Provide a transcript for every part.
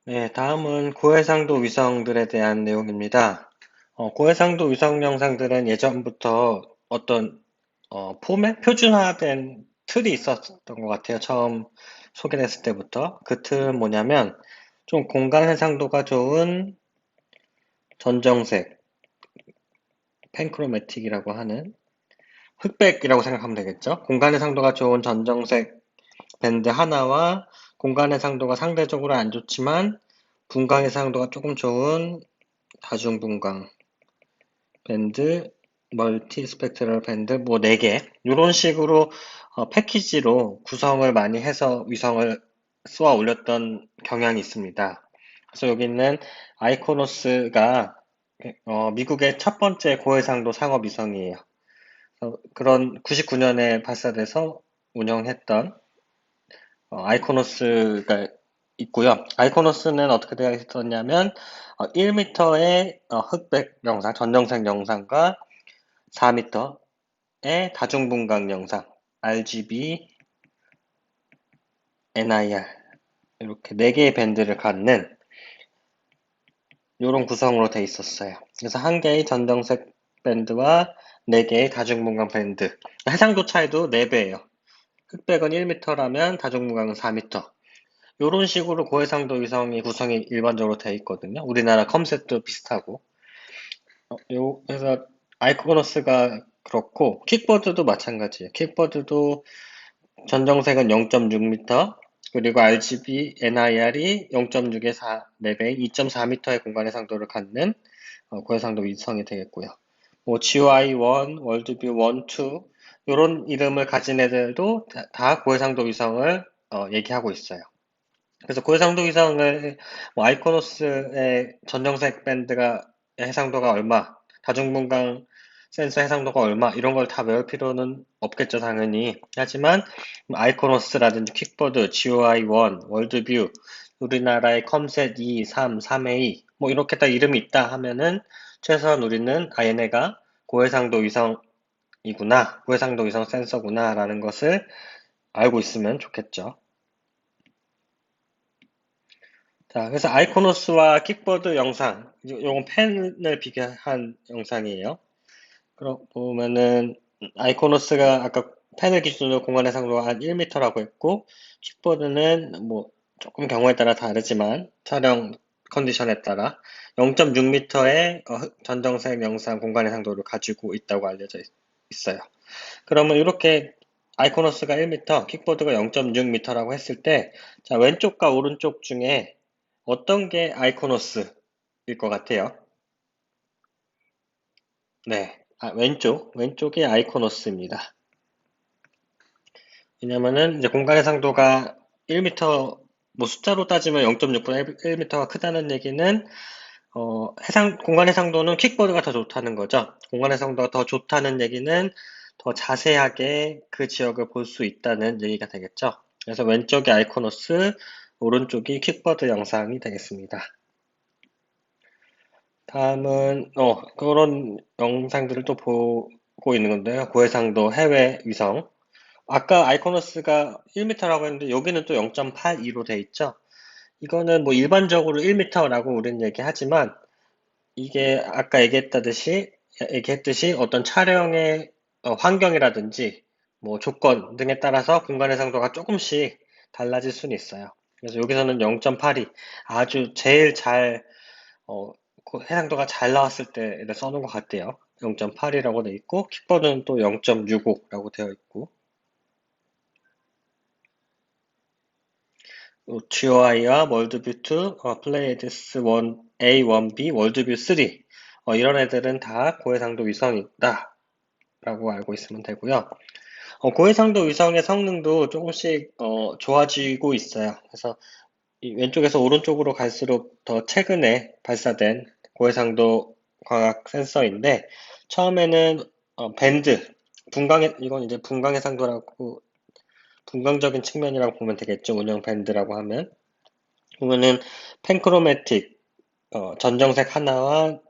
네, 다음은 고해상도 위성들에 대한 내용입니다. 고해상도 위성 영상들은 예전부터 어떤 포맷, 표준화된 틀이 있었던 것 같아요. 처음 소개됐을 때부터. 그 틀은 뭐냐면 좀 공간 해상도가 좋은 전정색, 펜크로매틱이라고 하는 흑백이라고 생각하면 되겠죠. 공간 해상도가 좋은 전정색 밴드 하나와 공간 해상도가 상대적으로 안 좋지만 분광 해상도가 조금 좋은 다중분광 밴드, 멀티 스펙트럴 밴드 뭐 4개 이런 식으로 패키지로 구성을 많이 해서 위성을 쏘아 올렸던 경향이 있습니다. 그래서 여기 있는 아이코노스가 미국의 첫 번째 고해상도 상업 위성이에요. 그런 99년에 발사돼서 운영했던 아이코노스가 있고요. 아이코노스는 어떻게 되어 있었냐면 1m의 흑백 영상, 전정색 영상과 4m의 다중분광 영상, RGB, NIR 이렇게 4개의 밴드를 갖는 이런 구성으로 되어 있었어요. 그래서 한 개의 전정색 밴드와 4개의 다중분광 밴드. 해상도 차이도 4배예요. 흑백은 1m라면 다중분광은 4m. 이런 식으로 고해상도 위성이 구성이 일반적으로 되어 있거든요. 우리나라 컴셋도 비슷하고. 그래서 아이코노스가 그렇고 킥보드도 마찬가지예요. 킥보드도 전정색은 0.6m, 그리고 RGB, NIR이 0.6에 4, 4배, 2.4m의 공간 해상도를 갖는 고해상도 위성이 되겠고요. 뭐 GOI-1, 월드뷰 1, 2 이런 이름을 가진 애들도 다 고해상도 위성을 얘기하고 있어요. 그래서 고해상도 위성을 뭐 아이코노스의 전정색 밴드가 해상도가 얼마, 다중분광 센서 해상도가 얼마 이런 걸 다 외울 필요는 없겠죠 당연히. 하지만 뭐 아이코노스라든지 퀵보드, GOI-1, 월드뷰, 우리나라의 컴셋 2, 3, 3A 뭐 이렇게 다 이름이 있다 하면은 최소한 우리는 아 얘네가 고해상도 위성이구나, 고해상도 위성 센서구나라는 것을 알고 있으면 좋겠죠. 자, 그래서 아이코노스와 킥보드 영상, 요건 펜을 비교한 영상이에요. 그럼 보면은 아이코노스가 아까 펜을 기준으로 공간 해상도가 한 1m라고 했고, 킥보드는 뭐 조금 경우에 따라 다르지만 촬영 컨디션에 따라 0.6m의 전정색 영상 공간 해상도를 가지고 있다고 알려져 있어요. 그러면 이렇게 아이코노스가 1m, 킥보드가 0.6m라고 했을 때, 자, 왼쪽과 오른쪽 중에 어떤 게 아이코노스일 것 같아요? 네. 왼쪽이 아이코노스입니다. 왜냐면은 이제 공간의 상도가 1m, 뭐 숫자로 따지면 0.6보다 1m가 크다는 얘기는, 공간 해상도는 킥보드가 더 좋다는 거죠. 공간 해상도가 더 좋다는 얘기는 더 자세하게 그 지역을 볼 수 있다는 얘기가 되겠죠. 그래서 왼쪽이 아이코노스, 오른쪽이 킥보드 영상이 되겠습니다. 다음은 그런 영상들을 또 보고 있는 건데요. 고해상도 해외 위성. 아까 아이코노스가 1m라고 했는데 여기는 또 0.82로 돼 있죠. 이거는 뭐 일반적으로 1m라고 우리는 얘기하지만 이게 아까 얘기했듯이 어떤 촬영의 환경이라든지 뭐 조건 등에 따라서 공간 해상도가 조금씩 달라질 수는 있어요. 그래서 여기서는 0.82 아주 제일 잘 해상도가 잘 나왔을 때 써놓은 것 같아요. 0.8이라고 되어 있고 킥보드는 또 0.65라고 되어 있고 GOI와 월드뷰 2, 플레이디스 1A, 1B, 월드뷰 3 이런 애들은 다 고해상도 위성이다 라고 알고 있으면 되고요. 고해상도 위성의 성능도 조금씩 좋아지고 있어요. 그래서 이 왼쪽에서 오른쪽으로 갈수록 더 최근에 발사된 고해상도 광학 센서인데 처음에는 밴드 이건 이제 분광해상도라고 분광적인 측면이라고 보면 되겠죠. 운영 밴드라고 하면 보면은 펜크로매틱 전정색 하나와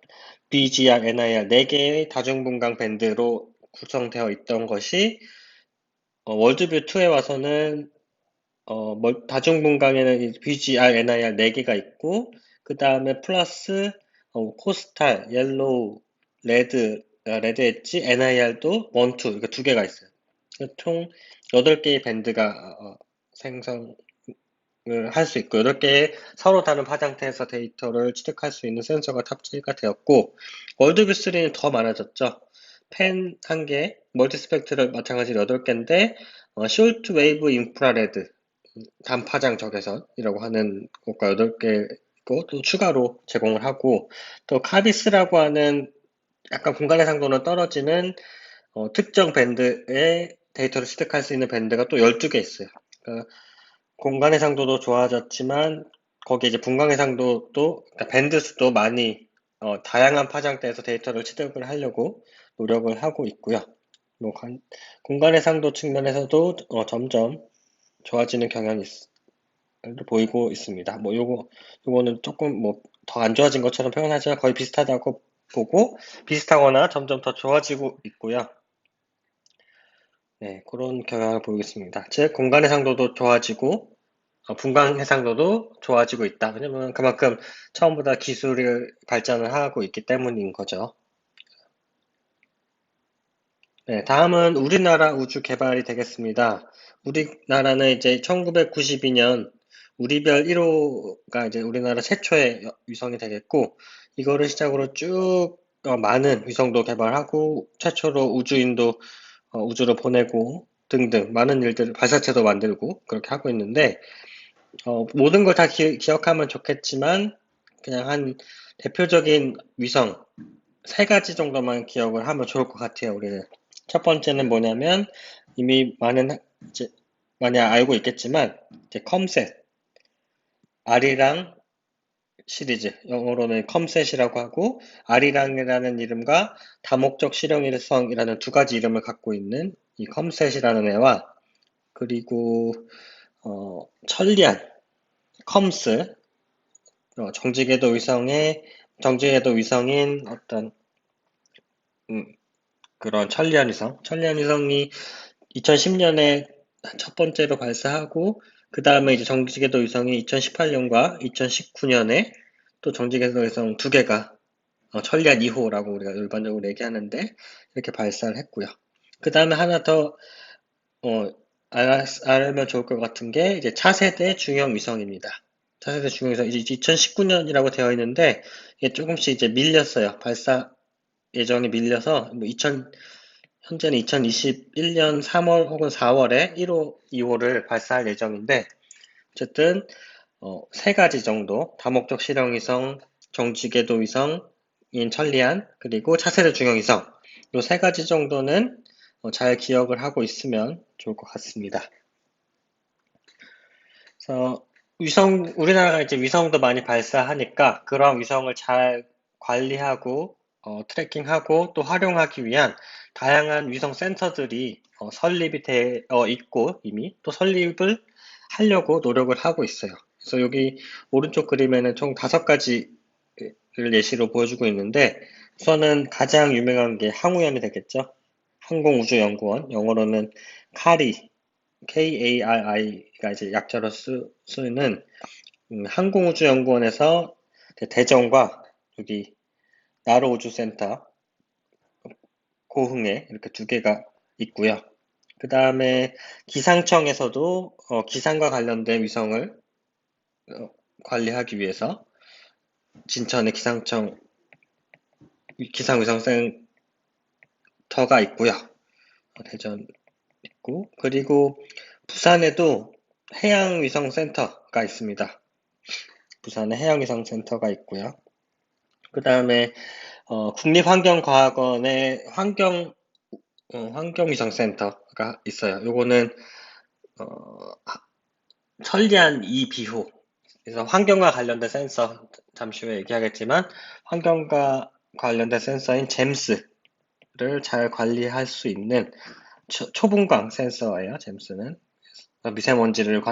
BGR, NIR 4개의 다중분광 밴드로 구성되어 있던 것이 월드뷰 2에 와서는 다중분광에는 VGR, NIR 4개가 있고, 그 다음에 플러스, 코스탈, 옐로우, 레드 엣지, NIR도 1, 2, 그러니까 2개가 있어요. 총 8개의 밴드가 생성을 할 수 있고, 8개의 서로 다른 파장태에서 데이터를 취득할 수 있는 센서가 탑재가 되었고, 월드뷰 3는 더 많아졌죠. 펜 1개, 멀티스펙트럴 마찬가지로 8개인데, 쇼트 웨이브 인프라레드, 단파장 적외선이라고 하는 것과 8개고, 또 추가로 제공을 하고, 또 카비스라고 하는 약간 공간 해상도는 떨어지는 특정 밴드의 데이터를 취득할 수 있는 밴드가 또 12개 있어요. 그러니까 공간 해상도도 좋아졌지만 거기에 이제 분광 해상도도 그러니까 밴드 수도 많이 다양한 파장대에서 데이터를 취득을 하려고 노력을 하고 있고요. 뭐 공간 해상도 측면에서도 점점 좋아지는 경향이 보이고 있습니다. 뭐 요거는 조금 뭐 더 안 좋아진 것처럼 표현하지만 거의 비슷하다고 보고 비슷하거나 점점 더 좋아지고 있고요. 네, 그런 경향을 보이고 있습니다. 즉 공간 해상도도 좋아지고 분광 해상도도 좋아지고 있다. 왜냐면 그만큼 처음보다 기술을 발전을 하고 있기 때문인 거죠. 네, 다음은 우리나라 우주 개발이 되겠습니다. 우리나라는 이제 1992년 우리별 1호가 이제 우리나라 최초의 위성이 되겠고, 이거를 시작으로 쭉 많은 위성도 개발하고, 최초로 우주인도 우주로 보내고 등등 많은 일들을 발사체도 만들고 그렇게 하고 있는데, 모든 걸 다 기억하면 좋겠지만, 그냥 한 대표적인 위성 3가지 정도만 기억을 하면 좋을 것 같아요, 우리는. 첫 번째는 뭐냐면, 이미 이제, 많이 알고 있겠지만, 이제 컴셋, 아리랑 시리즈, 영어로는 컴셋이라고 하고, 아리랑이라는 이름과 다목적 실용위성이라는 2가지 이름을 갖고 있는 이 컴셋이라는 애와, 그리고, 천리안, 컴스, 정지궤도 위성인 어떤, 음, 그런 천리안 위성이 2010년에 첫 번째로 발사하고, 그 다음에 이제 정지궤도 위성이 2018년과 2019년에 또 정지궤도 위성 2개가, 천리안 2호라고 우리가 일반적으로 얘기하는데, 이렇게 발사를 했고요. 그 다음에 하나 더, 알면 좋을 것 같은 게, 이제 차세대 중형 위성입니다. 차세대 중형 위성, 이제 2019년이라고 되어 있는데, 이게 조금씩 이제 밀렸어요. 발사 예정이 밀려서, 현재는 2021년 3월 혹은 4월에 1호, 2호를 발사할 예정인데, 어쨌든, 3가지 정도, 다목적 실용위성, 정지궤도 위성인 천리안, 그리고 차세대 중형위성, 요 3가지 정도는 잘 기억을 하고 있으면 좋을 것 같습니다. 그래서 우리나라가 이제 위성도 많이 발사하니까 그런 위성을 잘 관리하고 트래킹하고 또 활용하기 위한 다양한 위성 센터들이 설립이 되어 있고 이미 또 설립을 하려고 노력을 하고 있어요. 그래서 여기 오른쪽 그림에는 총 5가지를 예시로 보여주고 있는데 우선은 가장 유명한 게 항우연이 되겠죠. 항공우주연구원, 영어로는 카리, KARI가 이제 약자로 쓰는 항공우주연구원에서 대전과 여기 나로우주센터 고흥에 이렇게 2개가 있고요. 그 다음에 기상청에서도 기상과 관련된 위성을 관리하기 위해서 진천에 기상위성센터가 있고요. 대전 있고 그리고 부산에도 해양위성센터가 있습니다. 부산에 해양위성센터가 있고요. 그 다음에 국립환경과학원에 환경위성센터가 있어요. 요거는 천리안 2비호, 그래서 환경과 관련된 센서, 잠시 후에 얘기하겠지만 환경과 관련된 센서인 잼스를 잘 관리할 수 있는 초분광 센서예요. 잼스는 미세먼지를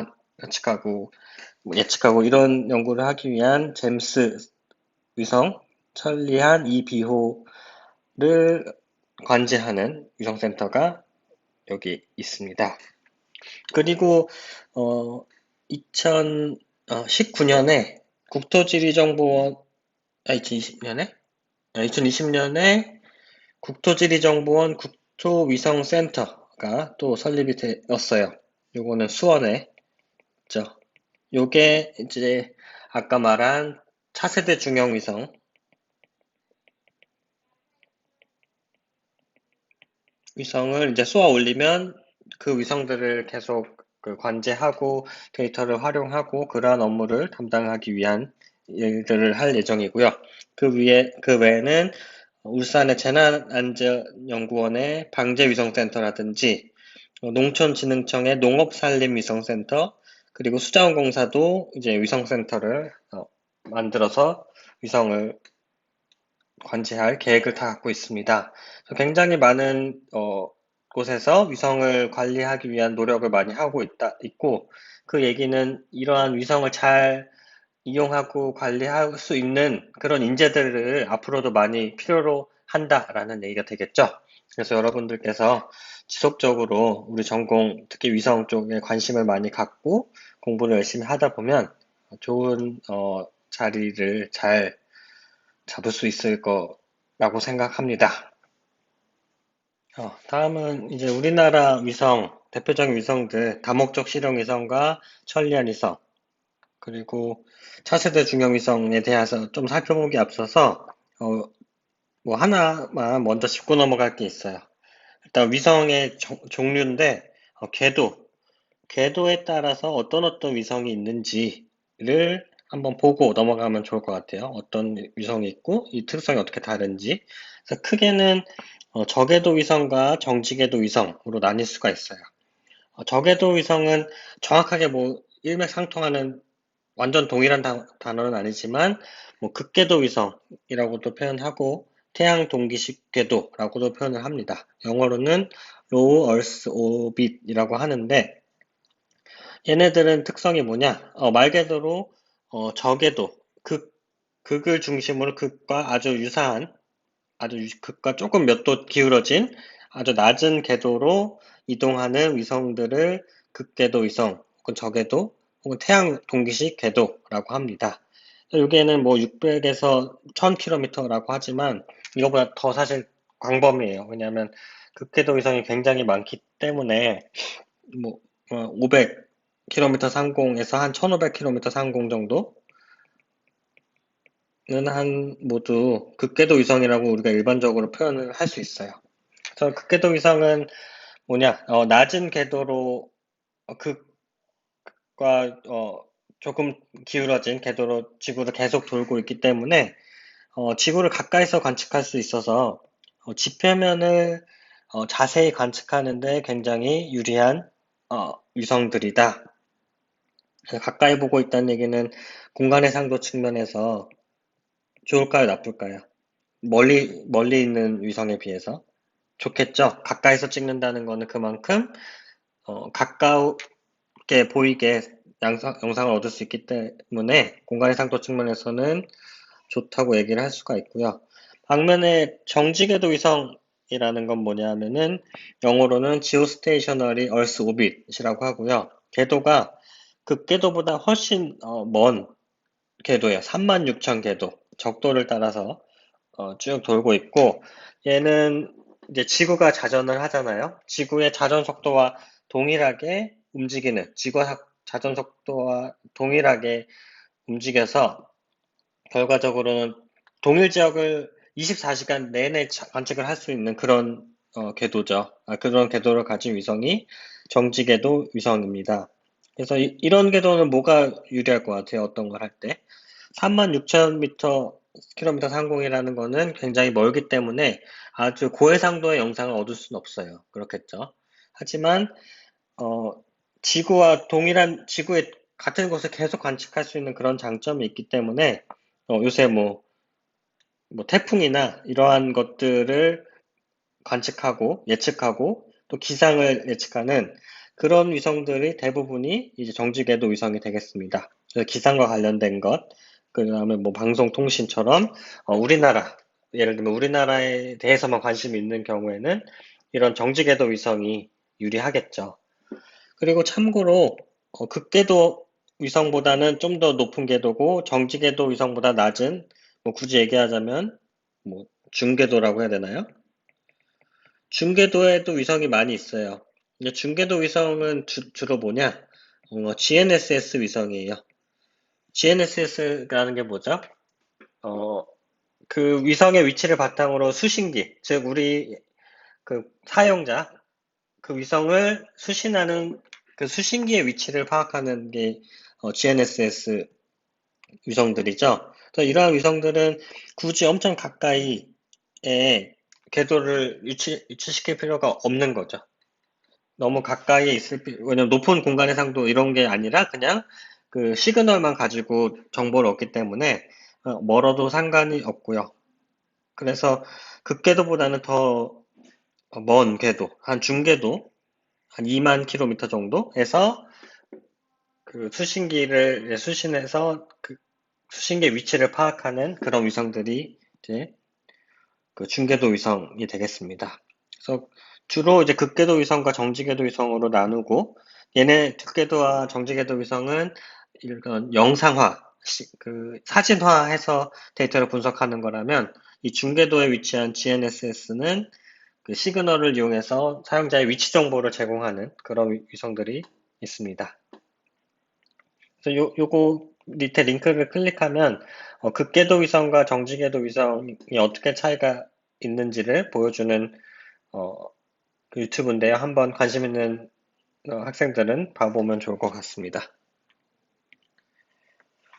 예측하고 이런 연구를 하기 위한 잼스 위성 천리안 2비호를 관제하는 위성센터가 여기 있습니다. 그리고 2019년에 국토지리정보원 2020년에 2020년에 국토지리정보원 국토위성센터가 또 설립이 되었어요. 요거는 수원에 있죠. 요게 이제 아까 말한 차세대 중형위성 위성을 이제 쏘아 올리면 그 위성들을 계속 그 관제하고 데이터를 활용하고 그러한 업무를 담당하기 위한 일들을 할 예정이고요. 그 외에는 울산의 재난안전연구원의 방재위성센터라든지 농촌진흥청의 농업산림위성센터 그리고 수자원공사도 이제 위성센터를 만들어서 위성을 관제할 계획을 다 갖고 있습니다. 굉장히 많은 곳에서 위성을 관리하기 위한 노력을 많이 하고 있고 그 얘기는 이러한 위성을 잘 이용하고 관리할 수 있는 그런 인재들을 앞으로도 많이 필요로 한다라는 얘기가 되겠죠. 그래서 여러분들께서 지속적으로 우리 전공, 특히 위성 쪽에 관심을 많이 갖고 공부를 열심히 하다 보면 좋은 자리를 잘 잡을 수 있을 거라고 생각합니다. 다음은 이제 우리나라 위성, 대표적인 위성들, 다목적 실용 위성과 천리안 위성, 그리고 차세대 중형 위성에 대해서 좀 살펴보기 앞서서, 뭐 하나만 먼저 짚고 넘어갈 게 있어요. 일단 위성의 종류인데, 궤도에 따라서 어떤 위성이 있는지를 한번 보고 넘어가면 좋을 것 같아요. 어떤 위성이 있고, 이 특성이 어떻게 다른지. 그래서 크게는 저궤도 위성과 정지궤도 위성으로 나뉠 수가 있어요. 저궤도 위성은 정확하게 뭐 일맥상통하는 완전 동일한 단어는 아니지만 뭐 극궤도 위성이라고도 표현하고 태양 동기식 궤도라고도 표현을 합니다. 영어로는 Low Earth Orbit이라고 하는데 얘네들은 특성이 뭐냐? 말 그대로 저궤도 극을 중심으로 극과 아주 유사한 극과 조금 몇 도 기울어진 아주 낮은 궤도로 이동하는 위성들을 극궤도 위성 혹은 저궤도 혹은 태양 동기식 궤도라고 합니다. 여기에는 뭐 600에서 1000km라고 하지만 이거보다 더 사실 광범위해요. 왜냐하면 극궤도 위성이 굉장히 많기 때문에 뭐 500km 상공에서 한 1500km 상공 정도 는 한 모두 극궤도 위성이라고 우리가 일반적으로 표현을 할 수 있어요. 그래서 극궤도 위성은 뭐냐, 낮은 궤도로 극과 조금 기울어진 궤도로 지구를 계속 돌고 있기 때문에 지구를 가까이서 관측할 수 있어서 지표면을 자세히 관측하는데 굉장히 유리한 위성들이다. 가까이 보고 있다는 얘기는 공간 해상도 측면에서 좋을까요, 나쁠까요? 멀리 있는 위성에 비해서 좋겠죠? 가까이서 찍는다는 거는 그만큼 가깝게 보이게 영상을 얻을 수 있기 때문에 공간 해상도 측면에서는 좋다고 얘기를 할 수가 있고요. 반면에 정지궤도 위성이라는 건 뭐냐 하면은 영어로는 Geostationary Earth Orbit이라고 하고요. 궤도가 극궤도보다 훨씬 먼 궤도예요. 36,000 궤도. 적도를 따라서 쭉 돌고 있고 얘는 이제 지구가 자전을 하잖아요. 지구의 자전 속도와 동일하게 움직이는 지구의 자전 속도와 동일하게 움직여서 결과적으로는 동일 지역을 24시간 내내 관측을 할 수 있는 그런 궤도죠. 그런 궤도를 가진 위성이 정지궤도 위성입니다. 그래서 이런 궤도는 뭐가 유리할 것 같아요? 어떤 걸 할 때? 36,000km 상공이라는 거는 굉장히 멀기 때문에 아주 고해상도의 영상을 얻을 수는 없어요. 그렇겠죠. 하지만 어, 지구의 같은 곳을 계속 관측할 수 있는 그런 장점이 있기 때문에 요새 뭐 태풍이나 이러한 것들을 관측하고 예측하고 또 기상을 예측하는 그런 위성들이 대부분이 이제 정지궤도 위성이 되겠습니다. 그래서 기상과 관련된 것, 그 다음에 뭐 방송통신처럼 예를 들면 우리나라에 대해서만 관심이 있는 경우에는 이런 정지궤도 위성이 유리하겠죠. 그리고 참고로 극궤도 위성보다는 좀 더 높은 궤도고 정지궤도 위성보다 낮은 뭐 굳이 얘기하자면 뭐 중궤도라고 해야 되나요? 중궤도에도 위성이 많이 있어요. 이제 중궤도 위성은 주로 뭐냐? GNSS 위성이에요. GNSS라는 게 뭐죠? 어, 그 위성의 위치를 바탕으로 수신기, 즉 우리 그 사용자, 그 위성을 수신하는 그 수신기의 위치를 파악하는 게 GNSS 위성들이죠. 그래서 이러한 위성들은 굳이 엄청 가까이에 궤도를 위치시킬 필요가 없는 거죠. 너무 가까이에 왜냐면 높은 공간 해상도 이런 게 아니라 그냥 그 시그널만 가지고 정보를 얻기 때문에 멀어도 상관이 없고요. 그래서 극궤도보다는 더 먼 궤도, 한 중궤도, 한 2만 킬로미터 정도에서 그 수신기를 수신해서 그 수신기의 위치를 파악하는 그런 위성들이 이제 그 중궤도 위성이 되겠습니다. 그래서 주로 이제 극궤도 위성과 정지궤도 위성으로 나누고 얘네 극궤도와 정지궤도 위성은 이런 영상화, 그 사진화해서 데이터를 분석하는 거라면 이 중궤도에 위치한 GNSS는 그 시그널을 이용해서 사용자의 위치 정보를 제공하는 그런 위성들이 있습니다. 그래서 요거 밑에 링크를 클릭하면 극궤도 위성과 정지궤도 위성이 어떻게 차이가 있는지를 보여주는 어, 그 유튜브인데요. 한번 관심 있는 학생들은 봐보면 좋을 것 같습니다.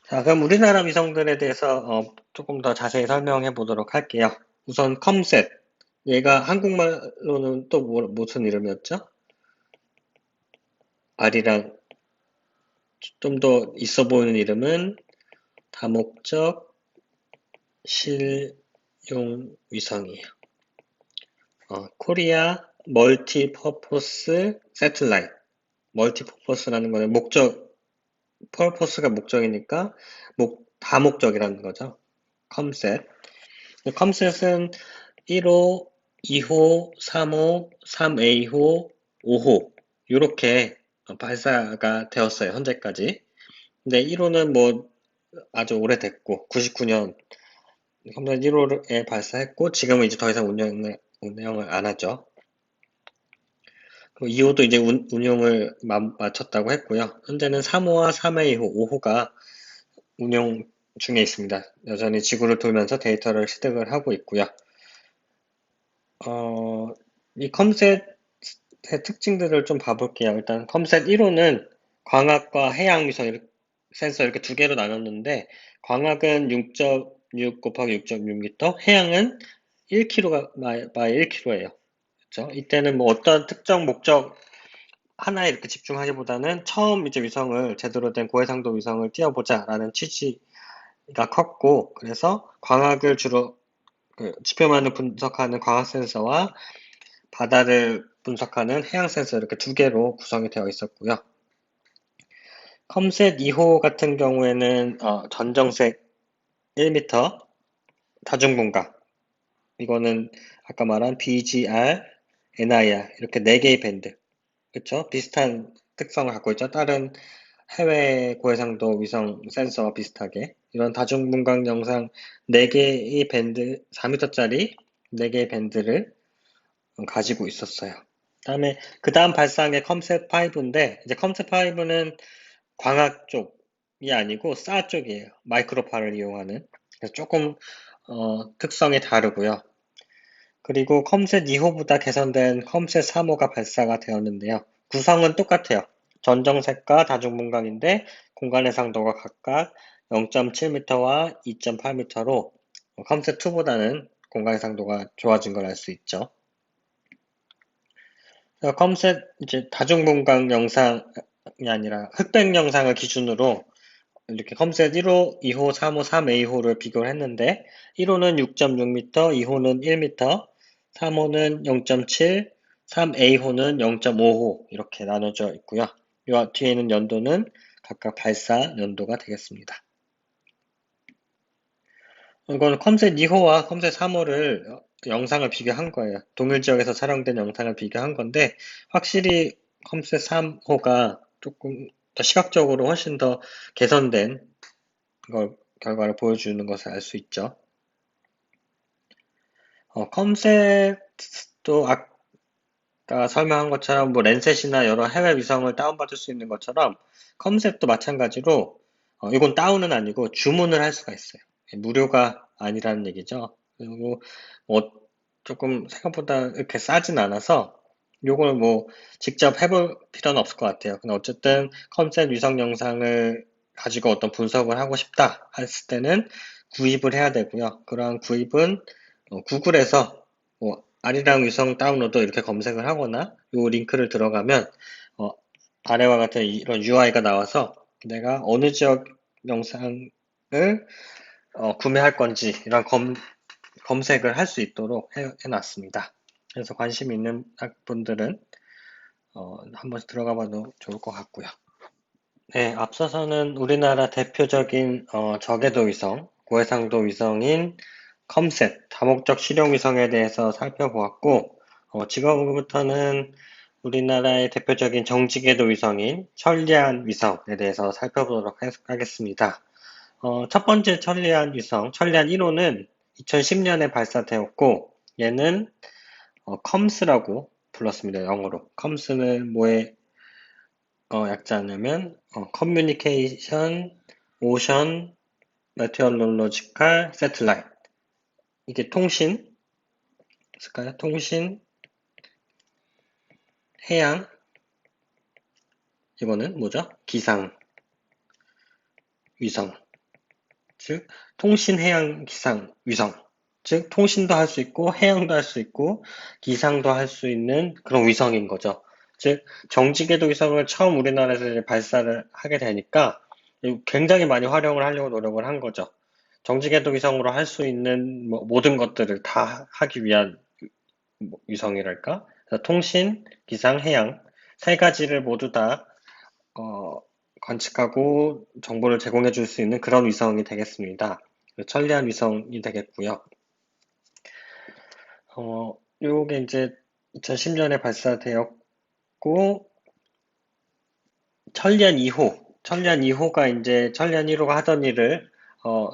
자, 그럼 우리나라 위성들에 대해서 조금 더 자세히 설명해 보도록 할게요. 우선 컴셋. 얘가 한국말로는 또 무슨 이름이었죠? R이랑 좀 더 있어 보이는 이름은 다목적 실용 위성이에요. 코리아 멀티퍼포스 세틀라이트. 멀티퍼포스라는 거는 퍼포스가 목적이니까 다목적이라는 거죠. 컴셋. 컴셋은 1호, 2호, 3호, 3A호, 5호 이렇게 발사가 되었어요. 현재까지. 근데 1호는 뭐 아주 오래됐고 99년 컴셋 1호에 발사했고 지금은 이제 더 이상 운영을 안 하죠. 2호도 이제 운용을 마쳤다고 했고요. 현재는 3호와 3A호, 5호가 운용 중에 있습니다. 여전히 지구를 돌면서 데이터를 취득을 하고 있고요. 이 컴셋의 특징들을 좀 봐볼게요. 일단 컴셋 1호는 광학과 해양 위성 센서 이렇게 두 개로 나눴는데 광학은 6.6 곱하기 6.6m, 해양은 1km by 1km예요. 그렇죠? 이때는 뭐 어떤 특정 목적 하나에 이렇게 집중하기보다는 처음 이제 위성을 제대로 된 고해상도 위성을 띄워보자라는 취지가 컸고 그래서 광학을 주로 그 지표만을 분석하는 광학 센서와 바다를 분석하는 해양 센서 이렇게 두 개로 구성이 되어 있었고요. 컴셋 2호 같은 경우에는 전정색 1m 다중분각 이거는 아까 말한 BGR, NIR 이렇게 4개의 밴드 그쵸? 비슷한 특성을 갖고 있죠. 다른 해외 고해상도 위성 센서와 비슷하게 이런 다중분각 영상 4개의 밴드 4m짜리 4개의 밴드를 가지고 있었어요. 그 다음 발사한 게 컴셋5인데 이제 컴셋5는 광학 쪽이 아니고 사 쪽이에요. 마이크로파를 이용하는. 그래서 조금 특성이 다르고요. 그리고 컴셋 2호보다 개선된 컴셋 3호가 발사가 되었는데요. 구성은 똑같아요. 전정색과 다중분광인데 공간 해상도가 각각 0.7m와 2.8m로 컴셋 2보다는 공간 해상도가 좋아진 걸 알 수 있죠. 컴셋 이제 다중분광 영상이 아니라 흑백 영상을 기준으로 이렇게 컴셋 1호, 2호, 3호, 3A호를 비교를 했는데 1호는 6.6m, 2호는 1m, 3호는 0.7, 3A호는 0.5호 이렇게 나눠져 있고요. 이 뒤에 있는 연도는 각각 발사 연도가 되겠습니다. 이거는 컴셋 2호와 컴셋 3호를 영상을 비교한 거예요. 동일 지역에서 촬영된 영상을 비교한 건데 확실히 컴셋 3호가 조금 더 시각적으로 훨씬 더 개선된 결과를 보여주는 것을 알 수 있죠. 컴셋도 아까 설명한 것처럼 뭐 랜셋이나 여러 해외 위성을 다운받을 수 있는 것처럼 컴셋도 마찬가지로 이건 다운은 아니고 주문을 할 수가 있어요. 무료가 아니라는 얘기죠. 그리고 뭐 조금 생각보다 이렇게 싸진 않아서 요걸 뭐 직접 해볼 필요는 없을 것 같아요. 근데 어쨌든 컴셋 위성 영상을 가지고 어떤 분석을 하고 싶다 했을 때는 구입을 해야 되고요. 그러한 구입은 구글에서 뭐 아리랑 위성 다운로드 이렇게 검색을 하거나 요 링크를 들어가면 어, 아래와 같은 이런 UI가 나와서 내가 어느 지역 영상을 구매할 건지 이런 검색을 할 수 있도록 해놨습니다. 그래서 관심 있는 분들은 한번 들어가 봐도 좋을 것 같고요. 네, 앞서서는 우리나라 대표적인 저궤도 위성, 고해상도 위성인 컴셋, 다목적 실용 위성에 대해서 살펴보았고, 지금부터는 우리나라의 대표적인 정지궤도 위성인 천리안 위성에 대해서 살펴보도록 하겠습니다. 첫 번째 천리안 위성, 천리안 1호는 2010년에 발사되었고, 얘는 컴스라고 불렀습니다. 영어로. 컴스는 뭐의 약자냐면 커뮤니케이션 오션 메테orological satellite, 이게 통신 있을까요? 통신 해양, 이거는 뭐죠? 기상 위성, 즉 통신 해양 기상 위성, 즉 통신도 할 수 있고 해양도 할 수 있고 기상도 할 수 있는 그런 위성인 거죠. 즉 정지궤도 위성을 처음 우리나라에서 이제 발사를 하게 되니까 굉장히 많이 활용을 하려고 노력을 한 거죠. 정지궤도 위성으로 할 수 있는 모든 것들을 다 하기 위한 위성이랄까? 그래서 통신, 기상, 해양 세 가지를 모두 다 관측하고 정보를 제공해 줄 수 있는 그런 위성이 되겠습니다. 천리안 위성이 되겠고요. 요게 이제 2010년에 발사되었고, 천리안 2호가 이제 천리안 1호가 하던 일을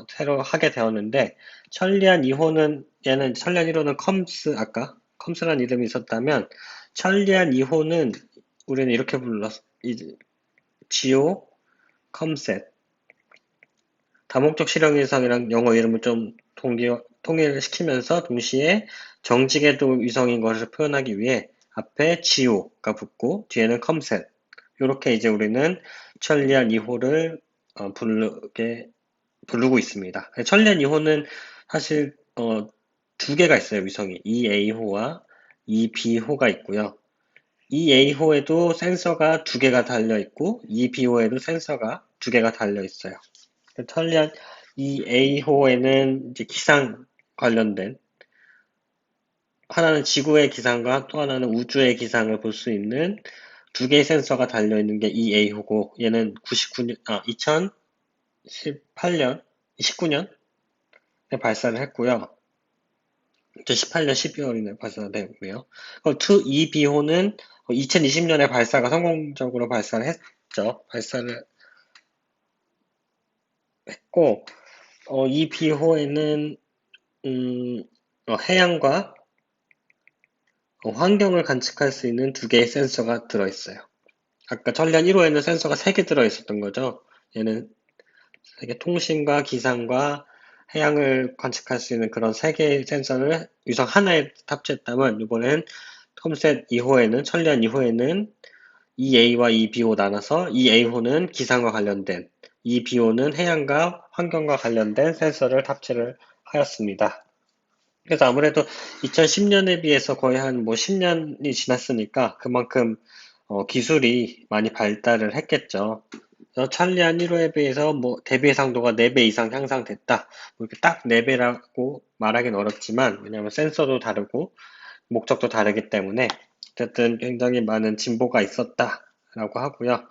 새로 하게 되었는데, 천리안 2호는 얘는 천리안 1호는 아까 컴스라는 이름이 있었다면 천리안 2호는 우리는 이렇게 지오 컴셋, 다목적 실용위성이랑 영어 이름을 좀 통일을 시키면서 동시에 정지궤도 위성인 것을 표현하기 위해 앞에 지오가 붙고 뒤에는 컴셋, 이렇게 이제 우리는 천리안 2호를 부르고 있습니다. 천리안 2호는 사실 두 개가 있어요. 위성이 EA호와 EB호가 있고요. EA호에도 센서가 두 개가 달려 있고 EB호에도 센서가 두 개가 달려 있어요. 천리안 EA호에는 이제 기상 관련된, 하나는 지구의 기상과 또 하나는 우주의 기상을 볼 수 있는 두 개의 센서가 달려 있는 게 EA호고, 얘는 2018년, 19년에 발사를 했고요. 2018년 12월에 발사되고요. 2B호는 2020년에 성공적으로 발사를 했죠. 발사를 했고, 2B호에는 해양과 환경을 관측할 수 있는 두 개의 센서가 들어있어요. 아까 천리안 1호에는 센서가 3개 들어있었던 거죠. 얘는 세계 통신과 기상과 해양을 관측할 수 있는 그런 3개의 센서를 위성 하나에 탑재했다면, 이번엔 컴셋 2호에는, 천리안 2호에는 EA와 EB호 나눠서 EA호는 기상과 관련된, EB호는 해양과 환경과 관련된 센서를 탑재를 하였습니다. 그래서 아무래도 2010년에 비해서 거의 한 10년이 지났으니까 그만큼 기술이 많이 발달을 했겠죠. 그래서 천리안 1호에 비해서 대비 해상도가 4배 이상 향상됐다. 이렇게 딱 4배라고 말하기는 어렵지만, 왜냐하면 센서도 다르고 목적도 다르기 때문에 어쨌든 굉장히 많은 진보가 있었다라고 하고요.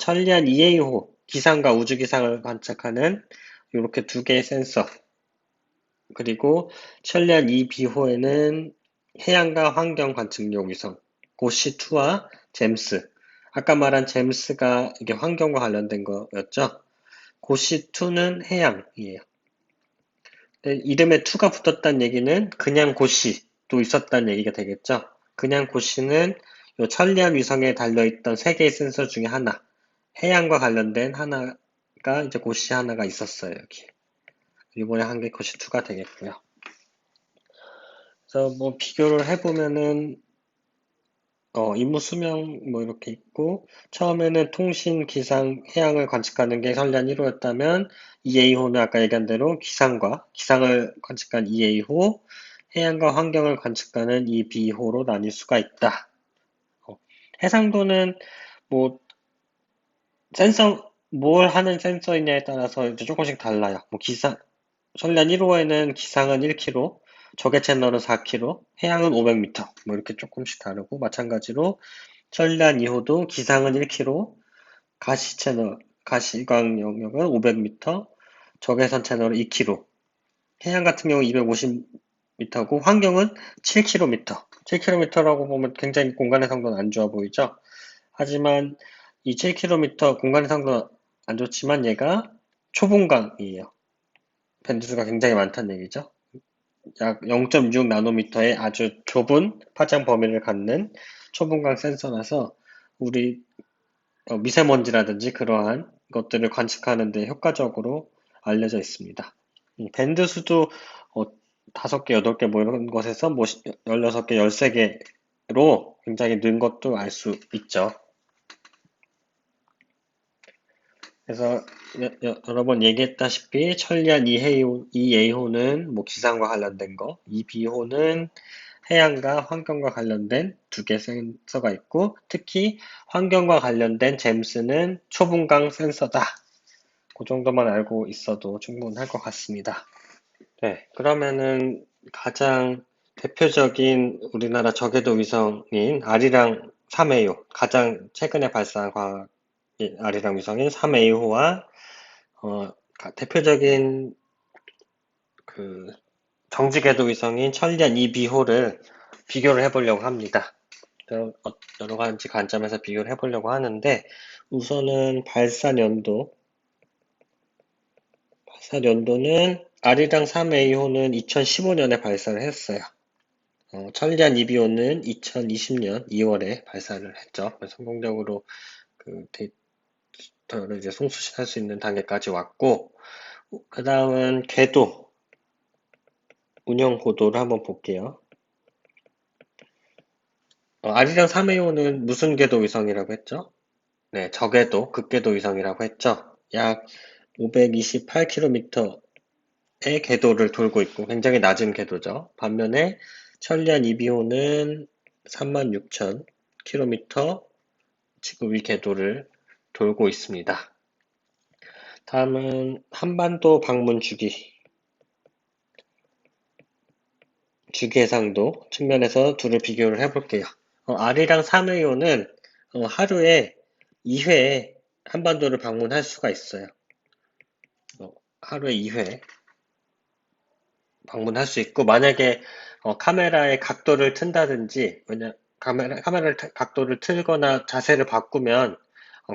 천리안 2A호, 기상과 우주 기상을 관측하는 이렇게 두 개의 센서, 그리고 천리안 2B호에는 해양과 환경 관측용 위성 고시2와 잼스. 아까 말한 잼스가 이게 환경과 관련된 거였죠. 고시2는 해양이에요. 이름에 2가 붙었다는 얘기는 그냥 고시도 있었다는 얘기가 되겠죠. 그냥 고시는 요 천리안 위성에 달려있던 3개의 센서 중에 하나, 해양과 관련된 하나가 이제 고시 하나가 있었어요, 여기. 이번에 한 게 고시2가 되겠고요. 그래서 뭐 비교를 해보면은 임무 수명 뭐 이렇게 있고, 처음에는 통신, 기상, 해양을 관측하는 게 선란 1호였다면 2A호는 아까 얘기한 대로 기상을 관측한 2A호, 해양과 환경을 관측하는 2B호로 나뉠 수가 있다. 해상도는 뭐 뭘 하는 센서이냐에 따라서 이제 조금씩 달라요. 뭐 선란 1호에는 기상은 1km, 적외 채널은 4km, 해양은 500m, 뭐 이렇게 조금씩 다르고, 마찬가지로 천리안 2호도 기상은 1km, 가시광 영역은 500m, 적외선 채널은 2km, 해양 같은 경우 250m고, 환경은 7km. 7km라고 보면 굉장히 공간 해상도는 안 좋아 보이죠? 하지만 이 7km 공간 해상도는 안 좋지만 얘가 초분광이에요. 밴드수가 굉장히 많다는 얘기죠. 약 0.6 나노미터의 아주 좁은 파장 범위를 갖는 초분광 센서라서 우리 미세먼지라든지 그러한 것들을 관측하는 데 효과적으로 알려져 있습니다. 밴드 수도 5개, 8개 뭐 이런 것에서 뭐 16개, 13개로 굉장히 는 것도 알 수 있죠. 그래서 여러 번 얘기했다시피 천리안 2A호는 뭐 기상과 관련된 거, 2B호는 해양과 환경과 관련된 2개 센서가 있고, 특히 환경과 관련된 잼스는 초분광 센서다. 그 정도만 알고 있어도 충분할 것 같습니다. 네, 그러면은 가장 대표적인 우리나라 저궤도 위성인 아리랑 3A호, 가장 최근에 발사한 아리랑 위성인 3A호와 대표적인 그 정지궤도 위성인 천리안 2B호를 비교를 해보려고 합니다. 여러 가지 관점에서 비교를 해보려고 하는데, 우선은 발사 연도는 아리랑 3A호는 2015년에 발사를 했어요. 천리안 2B호는 2020년 2월에 발사를 했죠. 성공적으로 그 데이터를 이제 송수할 수 있는 단계까지 왔고, 그 다음은 궤도 운영 고도를 한번 볼게요. 아리랑 3A호는 무슨 궤도 위성이라고 했죠? 네, 저궤도, 극궤도 위성이라고 했죠. 약 528km의 궤도를 돌고 있고 굉장히 낮은 궤도죠. 반면에 천리안 2B호는 36,000km 지구 위 궤도를 돌고 있습니다. 다음은 한반도 방문 주기 해상도 측면에서 둘을 비교를 해볼게요. 아리랑 3A호는 하루에 2회 한반도를 방문할 수가 있어요. 하루에 2회 방문할 수 있고, 만약에 카메라의 각도를 튼다든지, 카메라 각도를 틀거나 자세를 바꾸면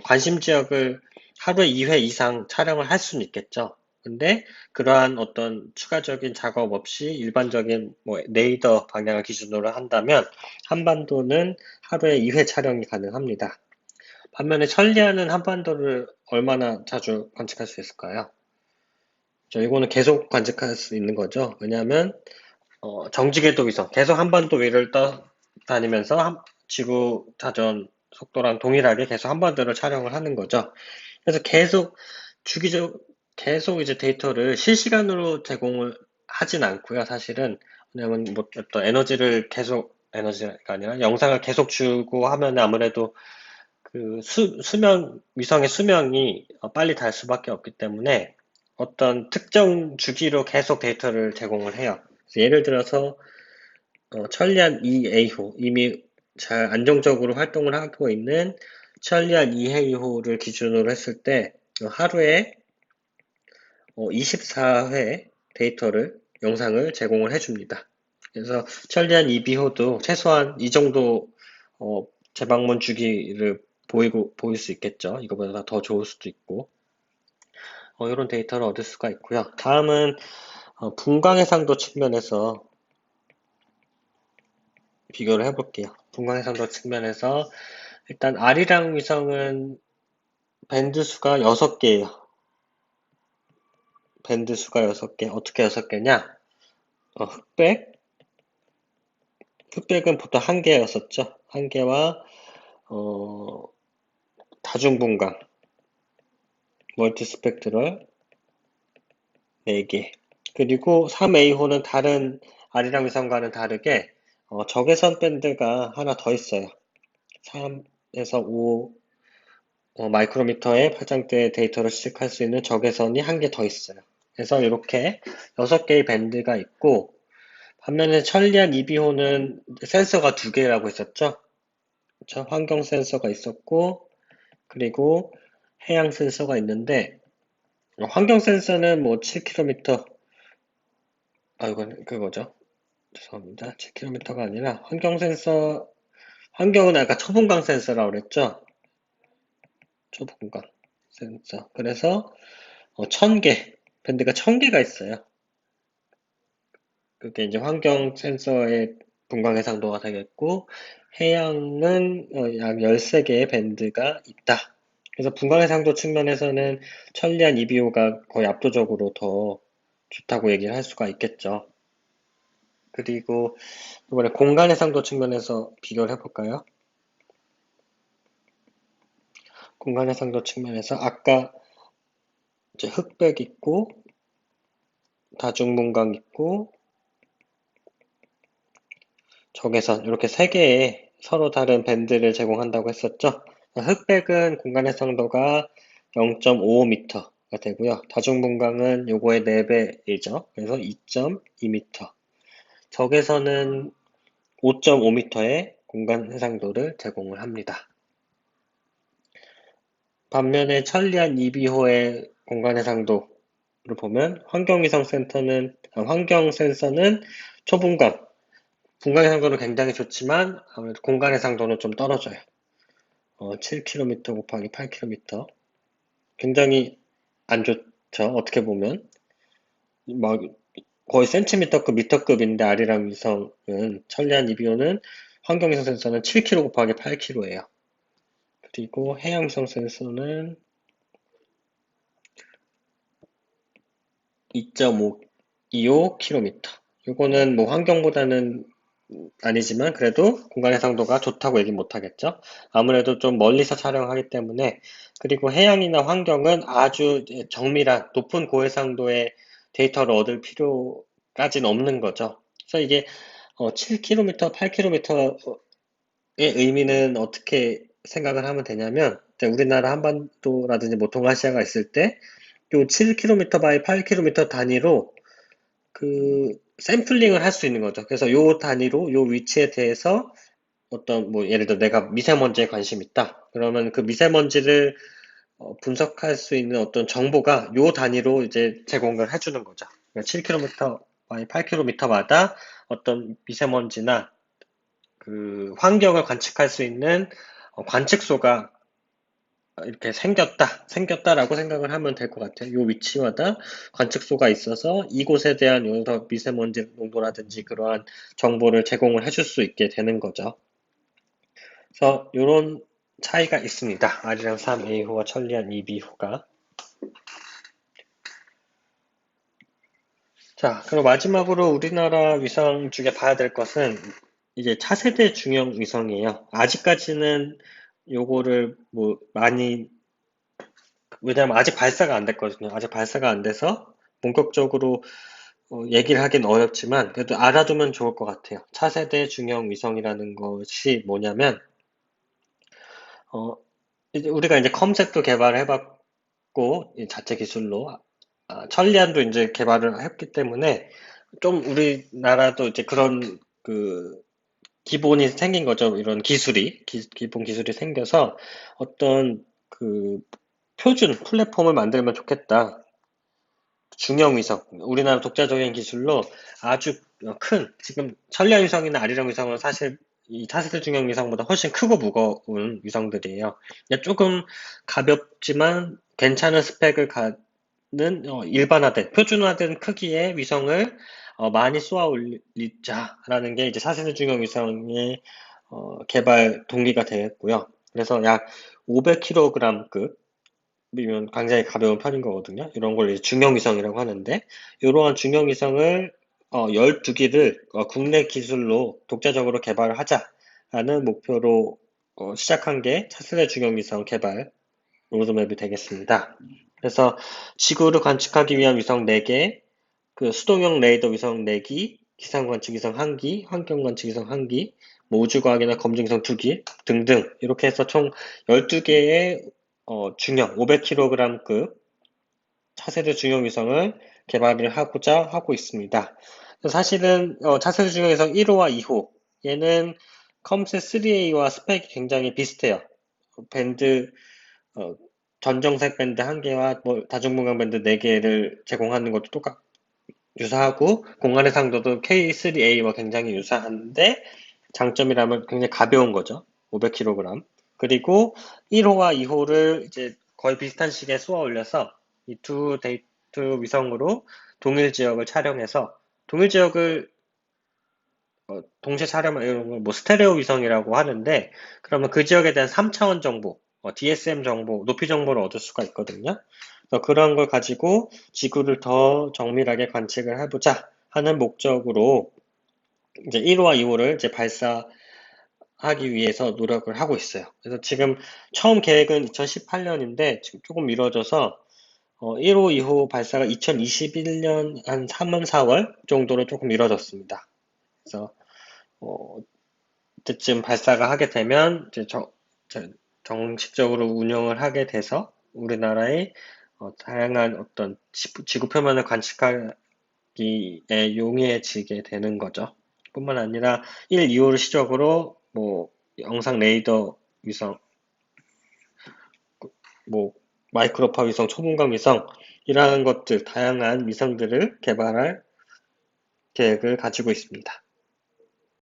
관심 지역을 하루에 2회 이상 촬영을 할 수는 있겠죠. 근데 그러한 어떤 추가적인 작업 없이 일반적인 뭐 레이더 방향을 기준으로 한다면 한반도는 하루에 2회 촬영이 가능합니다. 반면에 천리안은 한반도를 얼마나 자주 관측할 수 있을까요? 이거는 계속 관측할 수 있는 거죠. 왜냐하면 정지궤도 위성 계속 한반도 위를 다니면서 지구 자전 속도랑 동일하게 계속 한반도를 촬영을 하는 거죠. 그래서 계속 이제 데이터를 실시간으로 제공을 하진 않고요. 사실은 왜냐면 뭐 어떤 에너지가 아니라 영상을 계속 주고 하면 아무래도 그 위성의 수명이 빨리 달 수밖에 없기 때문에 어떤 특정 주기로 계속 데이터를 제공을 해요. 예를 들어서 천리안 2A호, 이미 잘 안정적으로 활동을 하고 있는 천리안 2A호를 기준으로 했을 때 하루에 24회 영상을 제공을 해줍니다. 그래서 천리안 2B호도 최소한 이 정도 재방문 주기를 보일 수 있겠죠. 이거보다 더 좋을 수도 있고. 이런 데이터를 얻을 수가 있고요. 다음은 분광해상도 측면에서 비교를 해볼게요. 분광해상도 측면에서 일단 아리랑 위성은 밴드 수가 6개예요. 밴드 수가 6개. 어떻게 6개냐? 흑백은 보통 1개였었죠. 1개와 다중분광, 멀티스펙트럴 4개. 그리고 3A호는 다른 아리랑 위성과는 다르게 적외선 밴드가 하나 더 있어요. 3에서 5 마이크로미터의 파장대 데이터를 수집할 수 있는 적외선이 한 개 더 있어요. 그래서 이렇게 6개의 밴드가 있고, 반면에 천리안 EB호는 센서가 2개라고 했었죠. 그렇죠? 환경 센서가 있었고, 그리고 해양 센서가 있는데, 환경 센서는 뭐 7km, 이건 그거죠. 죄송합니다. 7km가 아니라 환경은 아까 초분광 센서라고 그랬죠. 초분광 센서. 그래서 1000개, 밴드가 1000개가 있어요. 그게 이제 환경 센서의 분광 해상도가 되겠고, 해양은 약 13개의 밴드가 있다. 그래서 분광 해상도 측면에서는 천리안 EBO가 거의 압도적으로 더 좋다고 얘기를 할 수가 있겠죠. 그리고 이번에 공간 해상도 측면에서 비교를 해볼까요? 공간 해상도 측면에서 아까 이제 흑백 있고, 다중분광 있고, 적외선 이렇게 세 개의 서로 다른 밴드를 제공한다고 했었죠. 흑백은 공간 해상도가 0.55m가 되고요. 다중분광은 요거의 4배이죠. 그래서 2.2m. 적외선은 5.5m의 공간 해상도를 제공을 합니다. 반면에 천리안 2비호의 공간 해상도를 보면 환경 센서는 초분광, 분광 해상도는 굉장히 좋지만 아무래도 공간 해상도는 좀 떨어져요. 7km 곱하기 8km. 굉장히 안 좋죠. 어떻게 보면. 막 거의 센티미터급, 미터급인데 아리랑 위성은 천리안 이비오는 환경위성 센서는 7km 곱하기 8km예요. 그리고 해양위성 센서는 2.525km. 이거는 뭐 환경보다는 아니지만 그래도 공간 해상도가 좋다고 얘기 못 하겠죠. 아무래도 좀 멀리서 촬영하기 때문에. 그리고 해양이나 환경은 아주 정밀한 높은 고해상도의 데이터를 얻을 필요까지는 없는 거죠. 그래서 이게 7km, 8km의 의미는 어떻게 생각을 하면 되냐면 이제 우리나라 한반도라든지 뭐 동아시아가 있을 때 요 7km by 8km 단위로 그 샘플링을 할 수 있는 거죠. 그래서 요 단위로 요 위치에 대해서 어떤 뭐 예를 들어 내가 미세먼지에 관심 있다. 그러면 그 미세먼지를 분석할 수 있는 어떤 정보가 요 단위로 이제 제공을 해주는 거죠. 그러니까 7km, 8km마다 어떤 미세먼지나 그 환경을 관측할 수 있는 관측소가 이렇게 생겼다라고 생각을 하면 될 것 같아요. 요 위치마다 관측소가 있어서 이곳에 대한 여러 미세먼지 농도라든지 그러한 정보를 제공을 해줄 수 있게 되는 거죠. 그래서 이런 차이가 있습니다. 아리랑 3A호와 천리안 2B호가. 자, 그럼 마지막으로 우리나라 위성 중에 봐야 될 것은 이제 차세대 중형 위성이에요. 아직까지는 요거를 뭐 많이, 왜냐면 아직 발사가 안 됐거든요. 아직 발사가 안 돼서 본격적으로 얘기를 하긴 어렵지만 그래도 알아두면 좋을 것 같아요. 차세대 중형 위성이라는 것이 뭐냐면 어, 이제 우리가 이제 컴셋도 개발을 해봤고 이 자체 기술로 천리안도 이제 개발을 했기 때문에 좀 우리나라도 이제 그런 그 기본이 생긴 거죠. 이런 기본 기술이 생겨서 어떤 그 표준 플랫폼을 만들면 좋겠다. 중형 위성, 우리나라 독자적인 기술로 아주 큰, 지금 천리안 위성이나 아리랑 위성은 사실 이 차세대 중형 위성보다 훨씬 크고 무거운 위성들이에요. 그냥 조금 가볍지만 괜찮은 스펙을 갖는 일반화된, 표준화된 크기의 위성을 많이 쏘아 올리자라는 게 이제 차세대 중형 위성의 개발 동기가 되겠고요. 그래서 약 500kg급 이면 굉장히 가벼운 편인 거거든요. 이런 걸 이제 중형위성이라고 하는데, 이러한 중형위성을 12기를 국내 기술로 독자적으로 개발을 하자라는 목표로 시작한 게 차세대 중형위성 개발 로드맵이 되겠습니다. 그래서 지구를 관측하기 위한 위성 4개, 그 수동형 레이더 위성 4기, 기상 관측 위성 1기, 환경 관측 위성 1기, 뭐 우주과학이나 검증 위성 2기 등등 이렇게 해서 총 12개의 중형 500kg급 차세대 중형 위성을 개발을 하고자 하고 있습니다. 사실은 차세대 중형 위성 1호와 2호 얘는 컴셋 3A와 스펙이 굉장히 비슷해요. 밴드 어, 전정색 밴드 1개와 뭐 다중무광 밴드 4개를 제공하는 것도 유사하고 공간의 상도도 K3A와 굉장히 유사한데 장점이라면 굉장히 가벼운 거죠. 500kg. 그리고 1호와 2호를 이제 거의 비슷한 시기에 쏘아 올려서 이 두 데이트 위성으로 동일 지역을 촬영해서 동일 지역을 동시에 촬영하는 이런 걸 뭐 스테레오 위성이라고 하는데 그러면 그 지역에 대한 3차원 정보, DSM 정보, 높이 정보를 얻을 수가 있거든요. 그래서 그런 걸 가지고 지구를 더 정밀하게 관측을 해보자 하는 목적으로 이제 1호와 2호를 이제 발사하기 위해서 노력을 하고 있어요. 그래서 지금 처음 계획은 2018년인데 지금 조금 미뤄져서 1호, 2호 발사가 2021년 한 3월, 4월 정도로 조금 미뤄졌습니다. 그래서 어, 때쯤 발사가 하게 되면 이제 정식적으로 운영을 하게 돼서 우리나라의 다양한 어떤 지구 표면을 관측하기에 용이해지게 되는 거죠. 뿐만 아니라 1, 2호를 시작으로 뭐 영상 레이더 위성, 뭐 마이크로파 위성, 초분광 위성 이러한 것들 다양한 위성들을 개발할 계획을 가지고 있습니다.